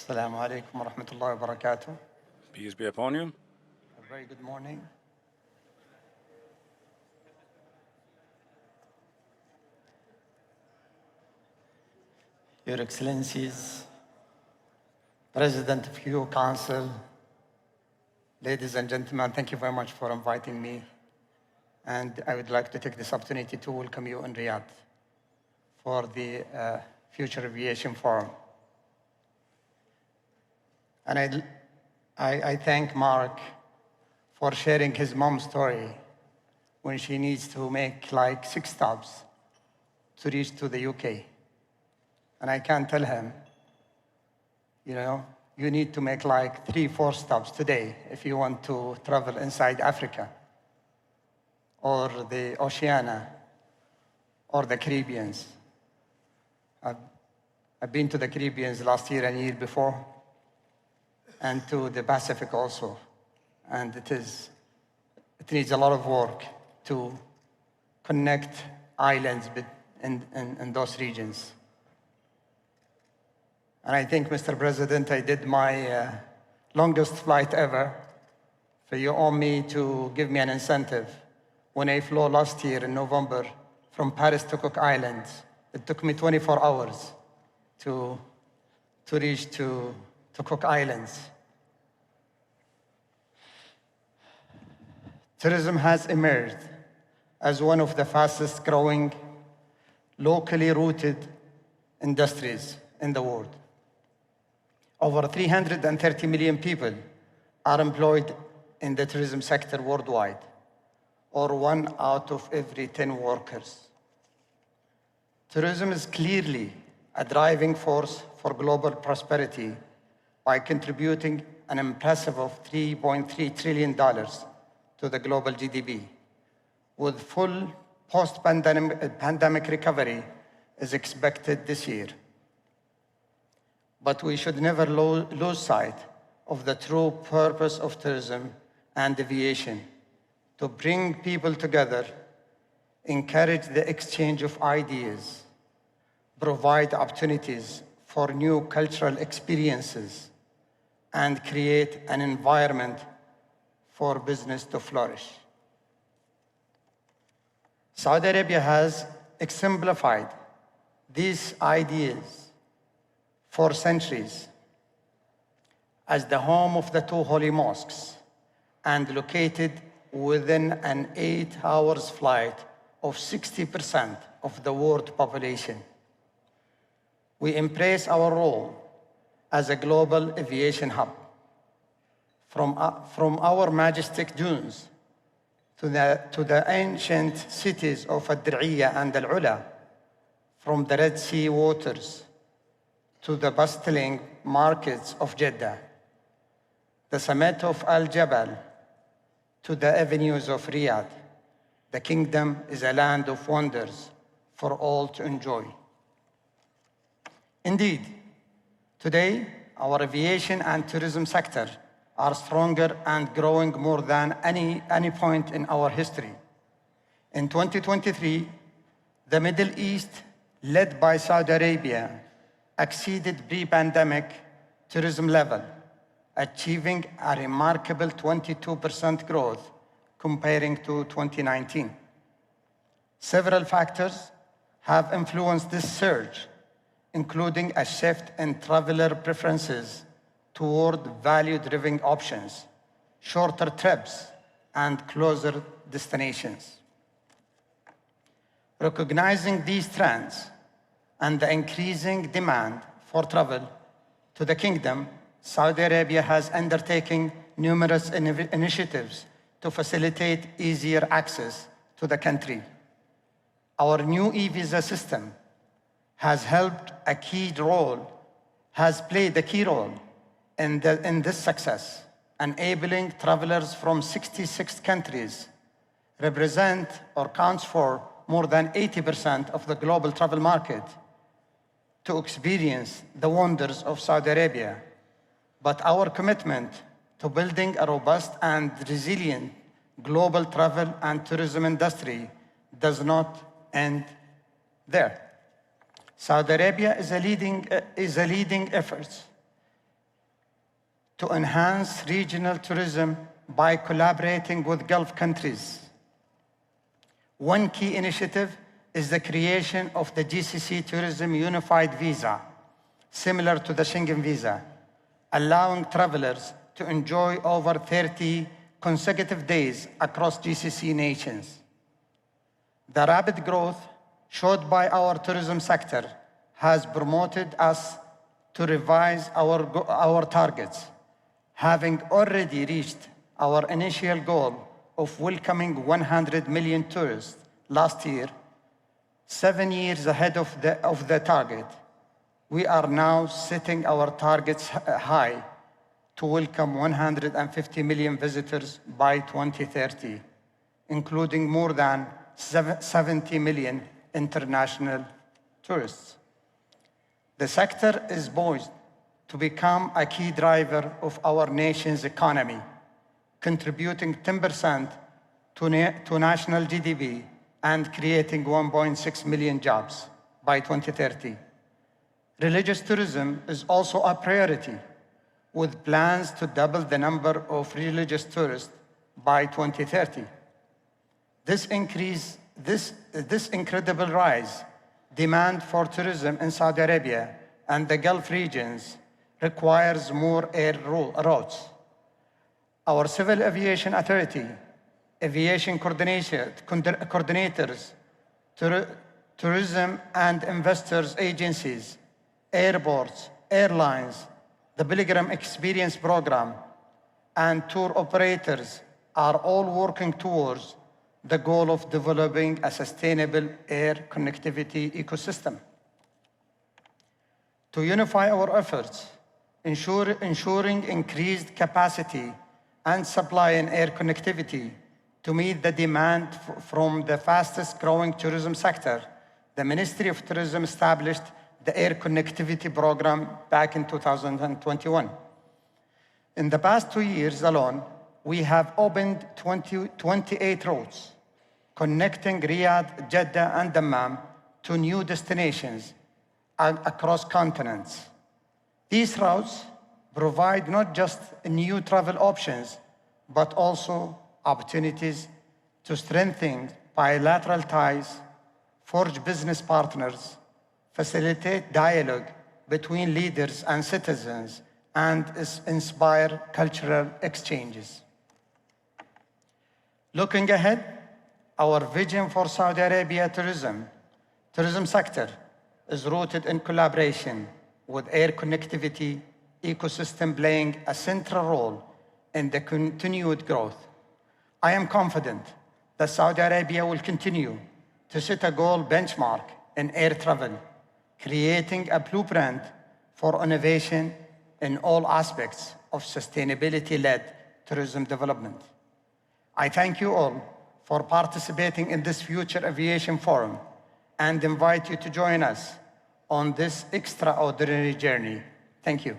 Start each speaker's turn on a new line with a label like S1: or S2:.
S1: Assalamu alaikum wa rahmatullahi wa barakatuh.
S2: Peace be upon you.
S1: A very good morning. Your Excellencies, President of your Council, ladies and gentlemen, thank you very much for inviting me. And I would like to take this opportunity to welcome you in Riyadh for the Future Aviation Forum. And I thank Mark for sharing his mom's story when she needs to make like 6 stops to reach to the UK. And I can tell him, you know, you need to make like 3-4 stops today if you want to travel inside Africa or the Oceania or the Caribbean. I've been to the Caribbean last year and year before, and to the Pacific also. And it needs a lot of work to connect islands in those regions. And I think, Mr. President, I did my longest flight ever. So you owe me to give me an incentive. When I flew last year in November from Paris to Cook Islands, it took me 24 hours to reach to Cook Islands. Tourism has emerged as one of the fastest growing, locally rooted industries in the world. Over 330 million people are employed in the tourism sector worldwide, or 1 out of every 10 workers. Tourism is clearly a driving force for global prosperity by contributing an impressive of $3.3 trillion to the global GDP, with full post-pandemic recovery is expected this year. But we should never lose sight of the true purpose of tourism and aviation: to bring people together, encourage the exchange of ideas, provide opportunities for new cultural experiences, and create an environment for business to flourish. Saudi Arabia has exemplified these ideas for centuries as the home of the 2 holy mosques and located within an 8 hours flight of 60% of the world population. We embrace our role as a global aviation hub. From our majestic dunes to the ancient cities of Ad-Dir'iyya and Al-Ula, from the Red Sea waters to the bustling markets of Jeddah, the summit of Al-Jabal to the avenues of Riyadh, the kingdom is a land of wonders for all to enjoy. Indeed, today, our aviation and tourism sector are stronger and growing more than any point in our history. In 2023, the Middle East, led by Saudi Arabia, exceeded pre-pandemic tourism level, achieving a remarkable 22% growth comparing to 2019. Several factors have influenced this surge, including a shift in traveler preferences toward value-driven options, shorter trips, and closer destinations. Recognizing these trends and the increasing demand for travel to the kingdom, Saudi Arabia has undertaken numerous initiatives to facilitate easier access to the country. Our new e-visa system has played a key role in this success, enabling travelers from 66 countries, represent or counts for more than 80% of the global travel market, to experience the wonders of Saudi Arabia. But our commitment to building a robust and resilient global travel and tourism industry does not end there. Saudi Arabia is a leading effort to enhance regional tourism by collaborating with Gulf countries. One key initiative is the creation of the GCC Tourism Unified Visa, similar to the Schengen visa, allowing travelers to enjoy over 30 consecutive days across GCC nations. The rapid growth showed by our tourism sector has promoted us to revise our targets, having already reached our initial goal of welcoming 100 million tourists last year, 7 years ahead of the target. We are now setting our targets high to welcome 150 million visitors by 2030, including more than 70 million international tourists. The sector is poised to become a key driver of our nation's economy, contributing 10% to national GDP and creating 1.6 million jobs by 2030. Religious tourism is also a priority, with plans to double the number of religious tourists by 2030. This incredible rise demand for tourism in Saudi Arabia and the Gulf regions requires more air routes. Our Civil Aviation Authority, aviation coordinators, tourism and investors agencies, airports, airlines, the Pilgrim Experience Program, and tour operators are all working towards the goal of developing a sustainable air connectivity ecosystem. To unify our efforts, ensuring increased capacity and supply in air connectivity to meet the demand from the fastest growing tourism sector, the Ministry of Tourism established the Air Connectivity Program back in 2021. In the past 2 years alone, we have opened 28 routes, connecting Riyadh, Jeddah, and Dammam to new destinations across continents. These routes provide not just new travel options, but also opportunities to strengthen bilateral ties, forge business partners, facilitate dialogue between leaders and citizens, and inspire cultural exchanges. Looking ahead, our vision for Saudi Arabia tourism sector is rooted in collaboration with air connectivity ecosystem playing a central role in the continued growth. I am confident that Saudi Arabia will continue to set a gold benchmark in air travel, creating a blueprint for innovation in all aspects of sustainability-led tourism development. I thank you all for participating in this Future Aviation Forum and invite you to join us on this extraordinary journey. Thank you.